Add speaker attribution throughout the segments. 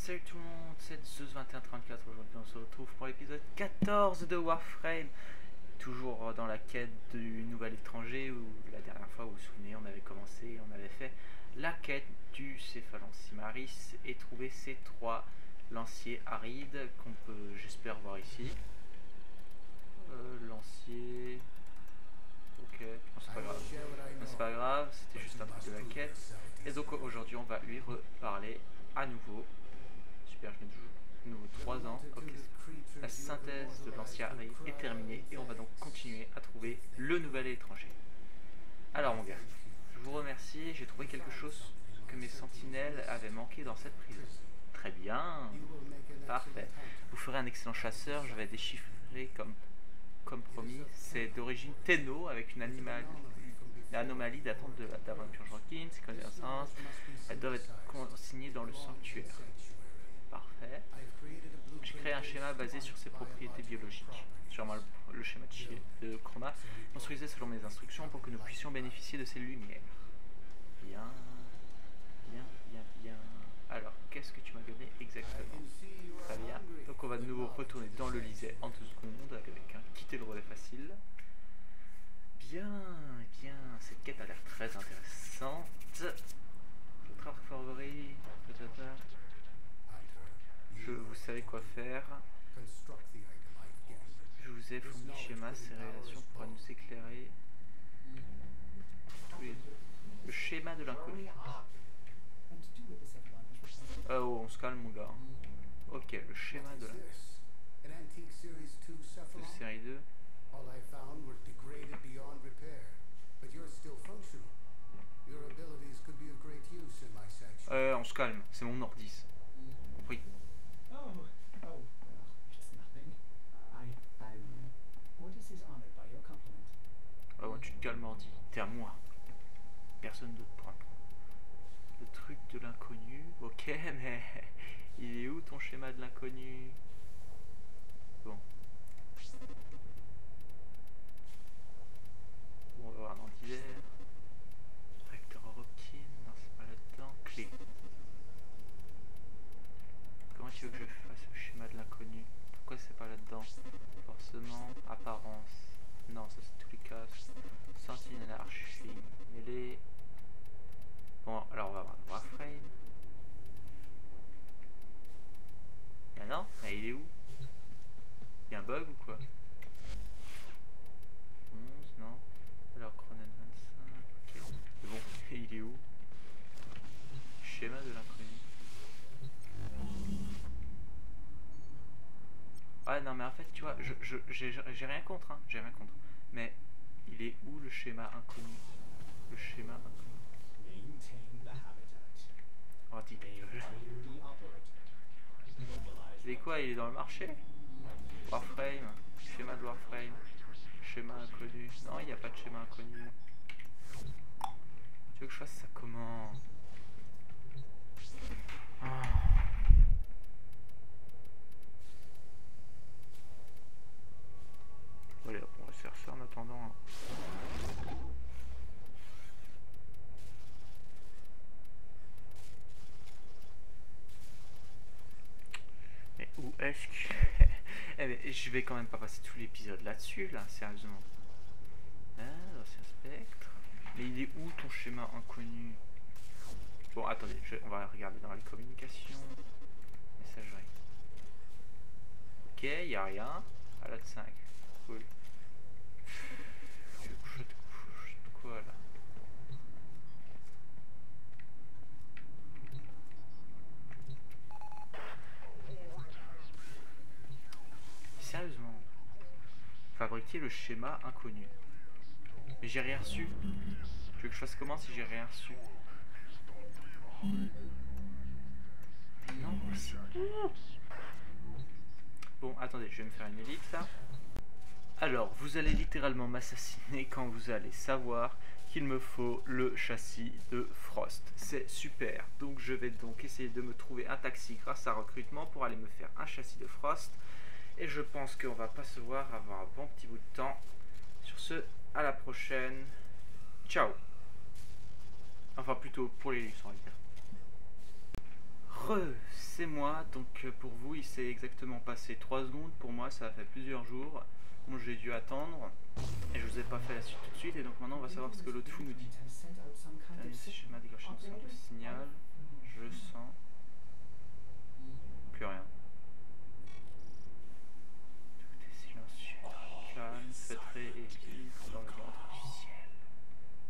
Speaker 1: Salut tout le monde, c'est Zeus2134. Aujourd'hui on se retrouve pour l'épisode 14 de Warframe. Toujours dans la quête du nouvel étranger où la dernière fois, vous vous souvenez, on avait commencé, on avait fait la quête du Céphalon Simaris et trouvé ces trois lanciers arides qu'on peut, j'espère, voir ici. Lancier... Ok, non, c'est pas grave. Non, c'est pas grave, c'était juste un truc de la quête. Et donc aujourd'hui on va lui reparler à nouveau. Super, je mets toujours nouveau 3 ans. Ok. La synthèse de l'ancien arrive est terminée et on va donc continuer à trouver le nouvel étranger. Alors mon gars, je vous remercie, j'ai trouvé quelque chose que mes sentinelles avaient manqué dans cette prison. Très bien, parfait. Vous ferez un excellent chasseur, je vais déchiffrer comme promis. C'est d'origine Tenno avec une anomalie datant d'avant une purge requine, ses connaissances, elles doivent être consignées dans le sanctuaire. Parfait. J'ai créé un schéma basé sur ses propriétés biologiques. Sûrement le schéma de Chroma, construisez selon mes instructions pour que nous puissions bénéficier de ces lumières. Bien, bien, bien, bien. Alors, qu'est-ce que tu m'as donné exactement? Très bien. Donc on va de nouveau retourner dans le lycée en 2 secondes avec un quitter le relais facile. Bien, bien. Cette quête a l'air très intéressante. Je travaillerai. Vous savez quoi faire. Je vous ai fourni schéma, ces révélations pourraient nous éclairer tous les deux. Le schéma de l'inconnu. Oh, on se calme mon gars. Ok, le schéma de l'inconnu. De série 2. On se calme, c'est mon ordis. Oui. Oh, tu te calmes, ordi. T'es à moi. Personne d'autre pour apprendre. Le truc de l'inconnu. Ok, mais il est où ton schéma de l'inconnu? Bon. Bon, on va voir dans divers. Recteur Ropkin. Non, c'est pas là-dedans. Clé. Comment tu veux que je fasse le schéma de l'inconnu? Pourquoi c'est pas là-dedans? Forcément, apparence. Non, ça c'est tous les cas. Sentinelle, archi, mêlée. Bon, alors on va voir Warframe. Ah non, mais il est où? Il y a un bug ou quoi? 11, non. Alors Cronen 25, ok. Mais bon, il est où? Schéma de l'inconnu. Ah non mais en fait tu vois, j'ai rien contre, hein, j'ai rien contre. Mais il est où le schéma inconnu? Le schéma inconnu. Oh dis. C'est quoi? Il est dans le marché? Warframe, schéma de Warframe, schéma inconnu. Non, il n'y a pas de schéma inconnu. Tu veux que je fasse ça comment? Oh. Voilà, on va se faire ça en attendant. Mais où est-ce que... Eh mais je vais quand même pas passer tout l'épisode là-dessus, là, sérieusement. Ah, c'est un spectre. Mais il est où ton schéma inconnu? Bon, attendez, on va regarder dans les communications. Messagerie. Ok, il n'y a rien. À la 5. Cool. Je te quoi là? Sérieusement? Fabriquer le schéma inconnu. Mais j'ai rien reçu. Tu veux que je fasse comment si j'ai rien reçu? Non, mais c'est... Bon, attendez, je vais me faire une élite là. Alors, vous allez littéralement m'assassiner quand vous allez savoir qu'il me faut le châssis de Frost. C'est super. Donc je vais donc essayer de me trouver un taxi grâce à recrutement pour aller me faire un châssis de Frost. Et je pense qu'on va pas se voir avant un bon petit bout de temps. Sur ce, à la prochaine. Ciao. Enfin plutôt pour les luxe, on va dire. C'est moi, donc pour vous il s'est exactement passé 3 secondes, pour moi ça a fait plusieurs jours, donc j'ai dû attendre, et je vous ai pas fait la suite tout de suite, et donc maintenant on va savoir ce que l'autre fou nous dit. Terminer ce schéma de déclenchement de signal, je sens, plus rien. Tout est silencieux, calme, feutré et vif dans le ventre du ciel.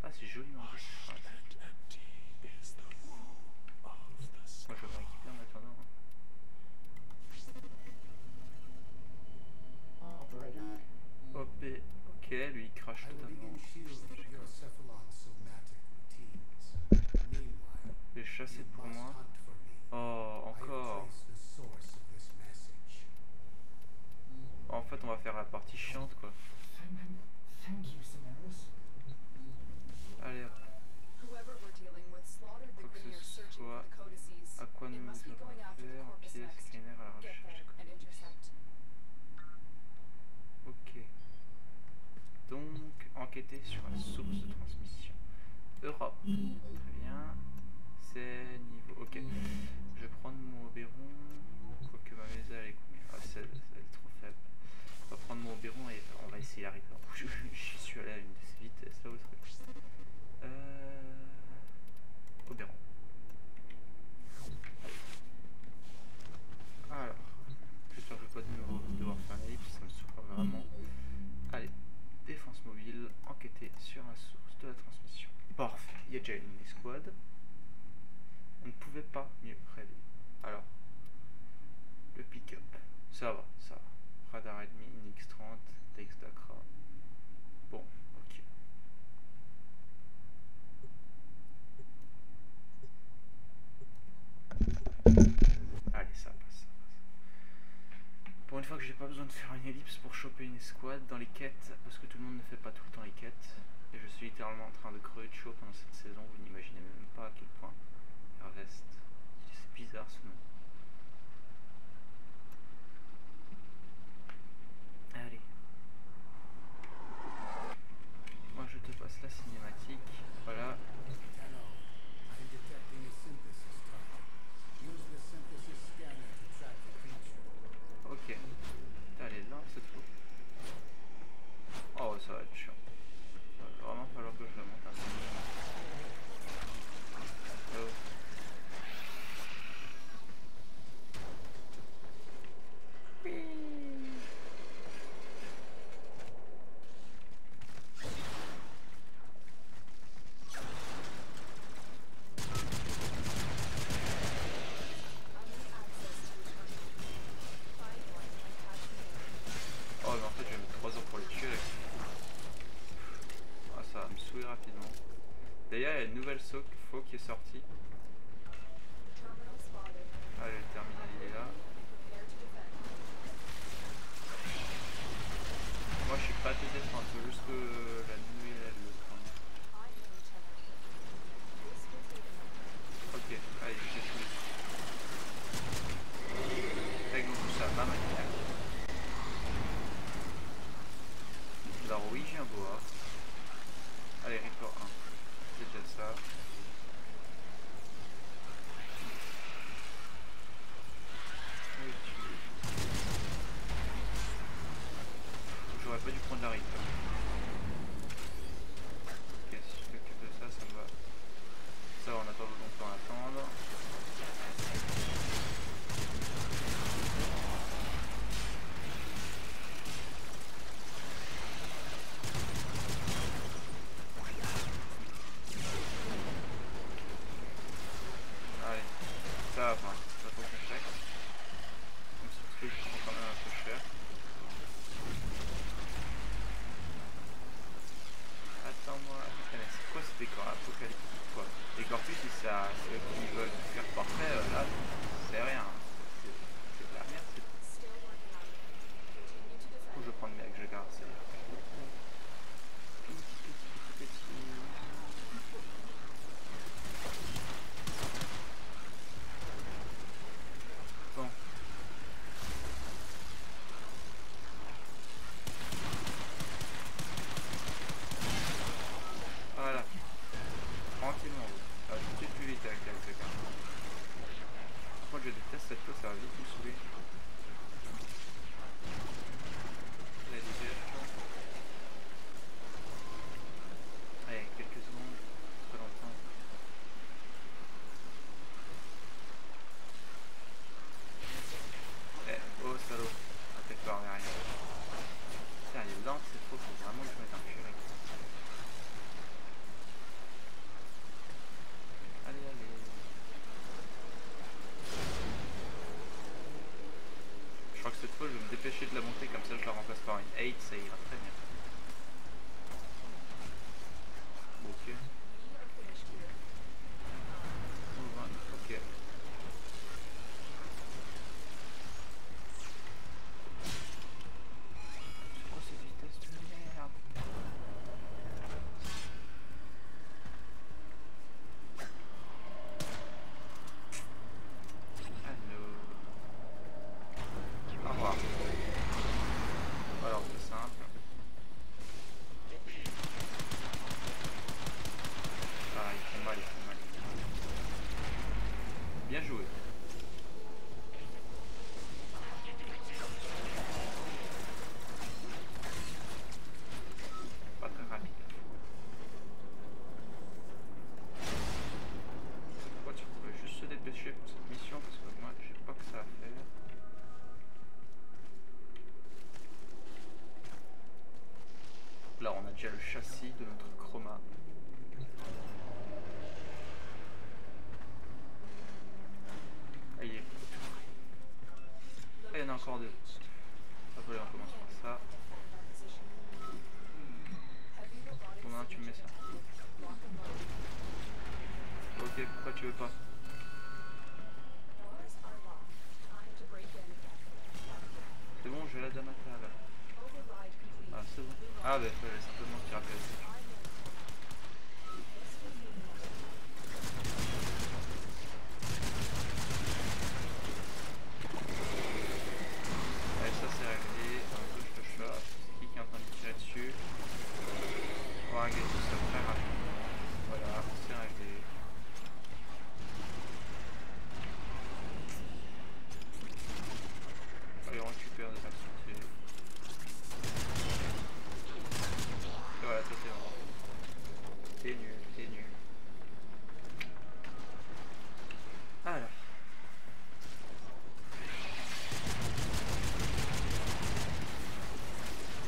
Speaker 1: Ah c'est joliment dit cette phrase. Moi je vais m'équiper en attendant. OP, ok, lui il crache totalement. Les chasser pour moi. Oh, encore. En fait, on va faire la partie chiante quoi. Allez hop. Quoi que ce soit, à quoi nous devons faire, pièce, scanner à la recherche. Ok. Donc, enquêter sur la source de transmission. Europe. Très bien. C'est niveau. Ok. Je vais prendre mon Oberon. Quoique ma maison elle est combien? Ah, elle est trop faible. On va prendre mon Oberon et on va essayer d'arriver. J'y suis allé à une vitesse là où le truc. Oberon. Alors. J'espère que je vais pas de nouveau devoir faire une ellipse, ça me souffre vraiment. Allez. Défense mobile, enquêter sur la source de la transmission. Parfait, il y a déjà une escouade. On ne pouvait pas mieux rêver. Alors, le pick-up, ça va, ça va. Radar ennemi, NX30, Dex d'Akra. Bon, ok. Allez, ça passe, ça passe. Pour une fois que j'ai pas besoin de faire une ellipse pour choper une escouade dans les quêtes, parce que tout le monde ne fait pas tout le temps les quêtes. Et je suis littéralement en train de crever de chaud pendant cette saison, vous n'imaginez même pas à quel point. Harvest, c'est bizarre ce nom. Allez. Moi je te passe la cinématique, voilà. Ok. Allez, là cette fois. Oh ça va être chiant. Il va vraiment falloir que je le monte un peu. Oh. que je déteste cette chose, ça va vite me saouler. Il y a des verres. Allez, quelques secondes, pas longtemps. Eh, oh salaud, attaque par derrière. Putain, elle est lente cette fois, faut vraiment que je mette un curé. Allez, allez. Je crois que cette fois je vais me dépêcher de la monter, comme ça je la remplace par une 8, ça ira très bien. Ok. Ok. C'est quoi cette vitesse de merde? Allô. Au revoir. Alors c'est simple. Ah, ils font mal, ils font mal. Bien joué. Pas très rapide. Pourquoi tu pouvais juste se dépêcher pour cette mission, parce que moi j'ai pas que ça à faire. Là on a déjà le châssis de notre chroma. Ah, il est... Ah, il y en a encore deux. Hop là, on commence par ça. Bon, maintenant tu me mets ça. Ok, pourquoi tu veux pas? C'est bon, je l'ai à ma table. Ah, c'est bon. Ah, bah, il fallait simplement que tu rappelles ça. Allez, ça c'est réglé. Un peu, je te chope. C'est qui est en train de tirer dessus? On va régler tout ça très rapidement. Voilà, c'est réglé. Allez, on récupère des activités. Et voilà, ça c'est bon. T'es nul, t'es nul. Alors.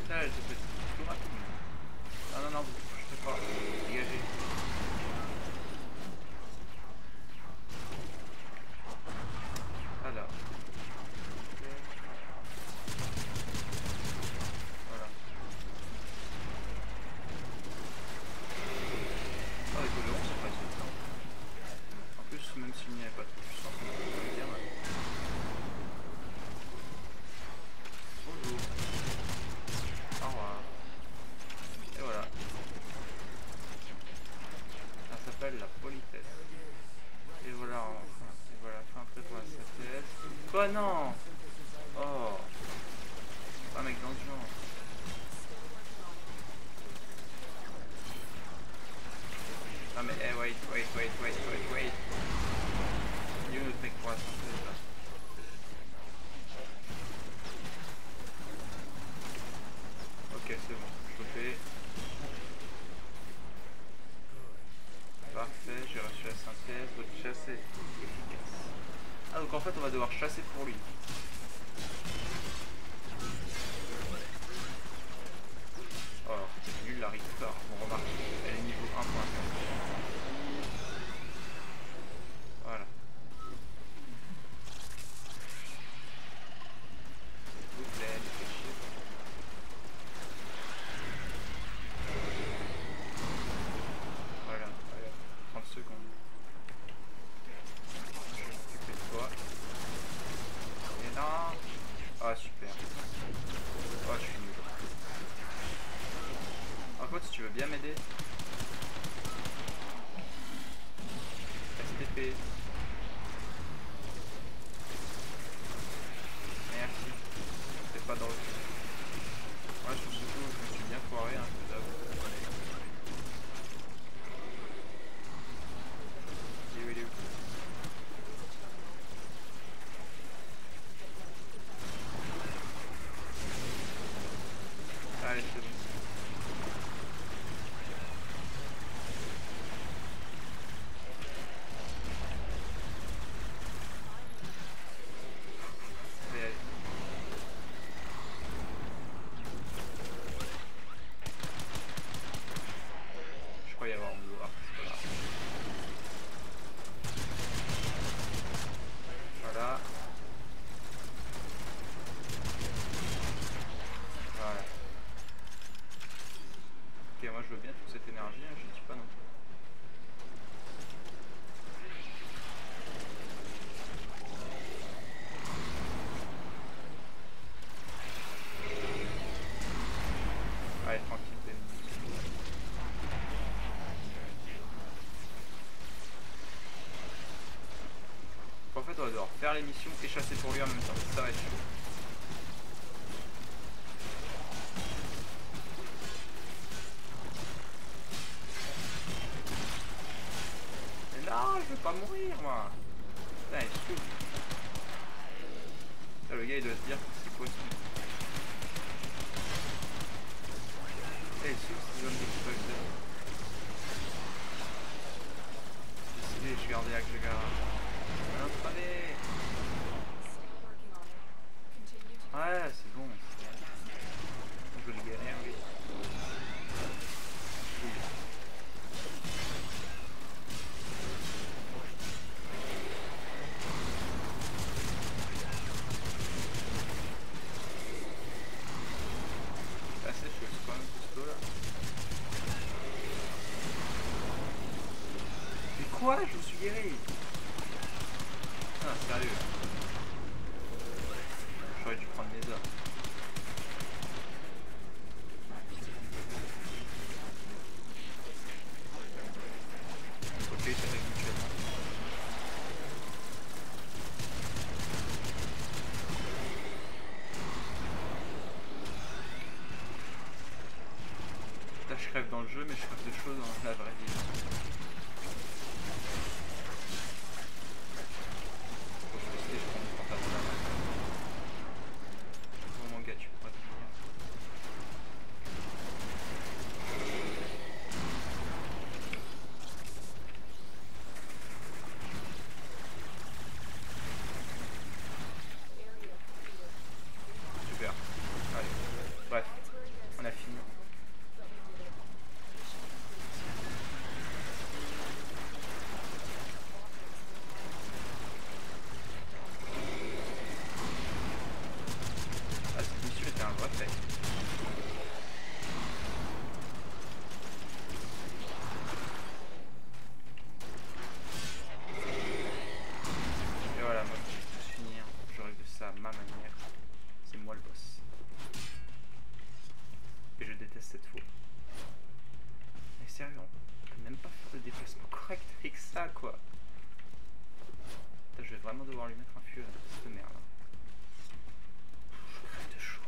Speaker 1: Ça, elle se fait tout rapidement. Non, non, non, vous ne touchez pas. Dégagez. Alors. Voilà. Ah, les colons, c'est pas ce temps. En plus, même s'il n'y avait pas de puissance, on peut le dire. Bonjour. Au revoir. Et voilà. Ça s'appelle la politesse. Et voilà, enfin. Et voilà, fin prêt pour la synthèse. Quoi, non? Oh. Pas un mec dans le genre. Ah mais hey, wait. You notre mec pour la synthèse là. Ok, c'est bon, chopé. Parfait, j'ai reçu la synthèse, votre chasse est efficace. Ah donc en fait on va devoir chasser pour lui. Oh alors c'est nul la Rictor, on remarque, elle est niveau 1 pour l'instant. Voilà. S'il vous plaît, dépêchez. Voilà, 30 secondes. Je vais m'occuper de toi. Et là... faire les missions et chasser pour lui en même temps. Ça va être chaud. Mais non, je veux pas mourir moi. Putain, il est chaud. Là, le gars il doit se dire c'est quoi ce... Eh, il est chaud ces zones d'équipage là. Décidé, je gardais avec le gars. Allez. Ouais, c'est bon. On peut le gagner, oui. C'est assez chaud, c'est quand même costaud là. Mais quoi? Je me suis guéri. Ah, sérieux. J'aurais dû prendre mes armes. Ok, ça fait mutuellement. Là, je crève dans le jeu, mais je crève de choses dans la vraie vie. Faut que je teste, je prends mon pantalon là. Bon, mon gars, tu pourras te finir. Super. Allez. Bref, on a fini. Ah, cette mission était un vrai fait. Et voilà, moi, je peux finir. Je règle ça à ma manière. C'est moi le boss. Et je déteste cette faute. Mais sérieux, on peut même pas faire de déplacement correct avec ça, quoi. Putain, je vais vraiment devoir lui mettre un feu à cette merde. Je crève de chaud.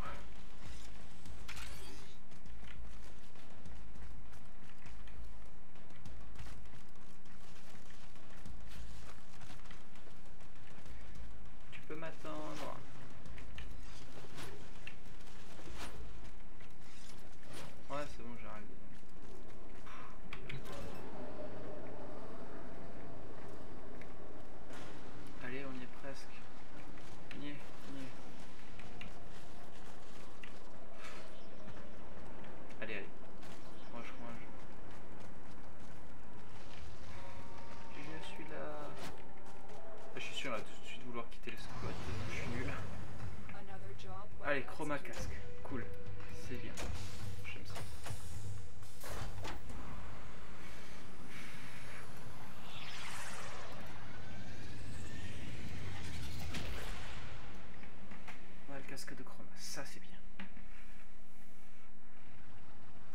Speaker 1: Tu peux m'attendre. Ouais, c'est bon, j'arrive. Allez, on y est presque. On y est. Allez. Franchement, je suis là. Je suis sûr, là, tout de suite vouloir quitter les squats. Je suis nul. Allez, chroma casque. Cool. C'est bien. J'aime ça. Ouais, le casque de chroma. Ça, c'est bien.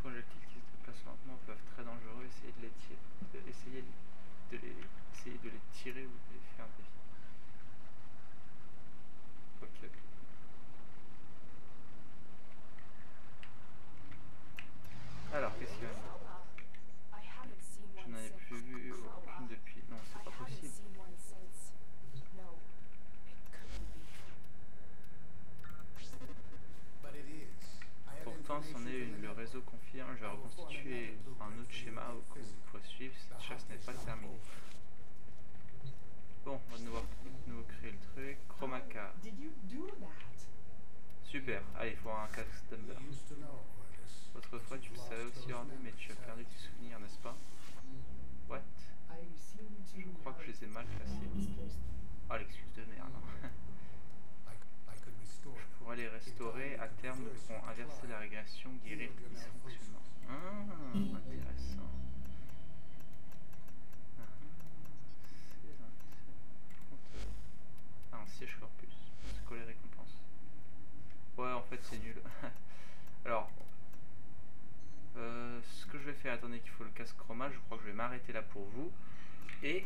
Speaker 1: Projectiles qui se déplacent lentement peuvent être très dangereux. Essayez de les tirer. Essayez de les tirer ou de les faire dévier. Ok. Alors, qu'est-ce qu'il y a? Je n'en ai plus vu aucune depuis. Non, c'est pas possible. Pourtant, c'en est une. Le réseau confirme. Je vais reconstituer un autre schéma que vous pourrez suivre. Cette chasse n'est pas terminée. Bon, on va de nouveau créer le truc. Chromaka. Super. Allez, il faut un casque Thunder. Autrefois, tu le savais aussi, Orne, mais tu as perdu tes souvenirs, n'est-ce pas? What? Je crois que je les ai mal placés. Ah, l'excuse de merde. Je pourrais les restaurer. À terme, nous pourrons inverser la régression, guérir les dysfonctionnements. Ah, intéressant. Un siège corpus. Scoler récompense. Ouais, en fait, c'est nul. Alors, ce que je vais faire, attendez qu'il faut le casque chroma, je crois que je vais m'arrêter là pour vous. Et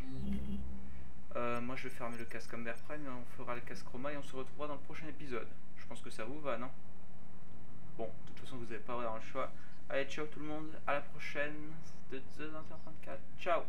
Speaker 1: Moi je vais fermer le casque Amber Prime et on fera le casque Chroma et on se retrouvera dans le prochain épisode. Je pense que ça vous va, non? Bon, de toute façon vous n'avez pas vraiment le choix. Allez, ciao tout le monde, à la prochaine de The 20h34. Ciao!